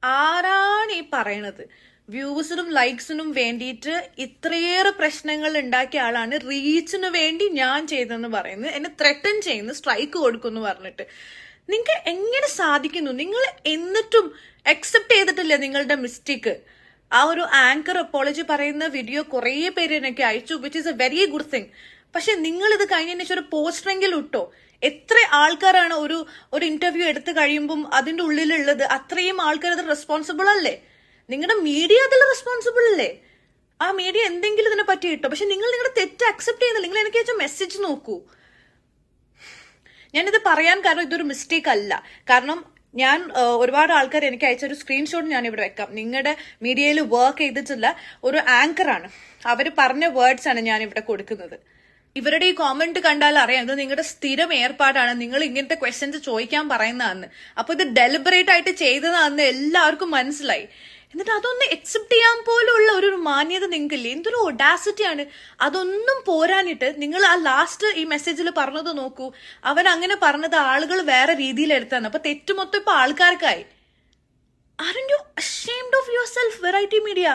ആരാണ് ഈ പറയണത്? വ്യൂസിനും ലൈക്സിനും വേണ്ടിയിട്ട് ഇത്രയേറെ പ്രശ്നങ്ങൾ ഉണ്ടാക്കിയ ആളാണ് റീച്ചിന് വേണ്ടി ഞാൻ ചെയ്തെന്ന് പറയുന്നത്, എന്നെ ത്രെട്ടൻ ചെയ്യുന്നു, സ്ട്രൈക്ക് കൊടുക്കുന്നു പറഞ്ഞിട്ട്. നിങ്ങൾക്ക് എങ്ങനെ സാധിക്കുന്നു? നിങ്ങൾ എന്നിട്ടും അക്സെപ്റ്റ് ചെയ്തിട്ടില്ല നിങ്ങളുടെ മിസ്റ്റേക്ക്. ആ ഒരു ആങ്കർ അപ്പോളജി പറയുന്ന വീഡിയോ കുറെ പേര് എനിക്ക് അയച്ചു, which is A very good thing. പക്ഷെ നിങ്ങൾ ഇത് കഴിഞ്ഞതിന് ശേഷം ഒരു പോസ്റ്ററെങ്കിലും ഇട്ടോ. എത്ര ആൾക്കാരാണ് ഒരു ഇന്റർവ്യൂ എടുത്തു കഴിയുമ്പം അതിന്റെ ഉള്ളിലുള്ളത്? അത്രയും ആൾക്കാർ അത് റെസ്പോൺസിബിൾ അല്ലേ? നിങ്ങളുടെ മീഡിയ അതിൽ റെസ്പോൺസിബിൾ അല്ലേ? ആ മീഡിയ എന്തെങ്കിലും ഇതിനെ പറ്റി ഇട്ടോ. പക്ഷെ നിങ്ങൾ നിങ്ങളുടെ തെറ്റ് അക്സെപ്റ്റ് ചെയ്യുന്നില്ല. നിങ്ങൾ എനിക്ക് അയച്ച മെസ്സേജ് നോക്കൂ. ഞാനിത് പറയാൻ കാരണം ഇതൊരു മിസ്റ്റേക്ക് അല്ല. കാരണം ഞാൻ ഒരുപാട് ആൾക്കാർ എനിക്ക് അയച്ച ഒരു സ്ക്രീൻഷോട്ട് ഞാൻ ഇവിടെ വെക്കാം. നിങ്ങളുടെ മീഡിയയിൽ വർക്ക് ചെയ്തിട്ടുള്ള ഒരു ആങ്കറാണ്, അവർ പറഞ്ഞ വേർഡ്സ് ആണ് ഞാൻ ഇവിടെ കൊടുക്കുന്നത്. ഇവരുടെ ഈ കോമന്റ് കണ്ടാൽ അറിയാം ഇത് നിങ്ങളുടെ സ്ഥിരം ഏർപ്പാടാണ്, നിങ്ങൾ ഇങ്ങനത്തെ ക്വസ്റ്റ്യൻസ് ചോദിക്കാൻ പറയുന്നതാന്ന്. അപ്പൊ ഇത് ഡെലിബറേറ്റ് ആയിട്ട് ചെയ്തതാന്ന് എല്ലാവർക്കും മനസ്സിലായി. എന്നിട്ട് അതൊന്ന് അക്സെപ്റ്റ് ചെയ്യാൻ പോലുള്ള ഒരു മാന്യത നിങ്ങൾക്കില്ലേ? എന്തൊരു ഒഡാസിറ്റിയാണ്. അതൊന്നും പോരാനിട്ട് നിങ്ങൾ ആ ലാസ്റ്റ് ഈ മെസ്സേജിൽ പറഞ്ഞത് നോക്കൂ. അവൻ അങ്ങനെ പറഞ്ഞത് ആളുകൾ വേറെ രീതിയിൽ എടുത്താണ്. അപ്പൊ തെറ്റുമൊത്തം ഇപ്പൊ ആൾക്കാർക്കായി. Are you ashamed of yourself, variety media?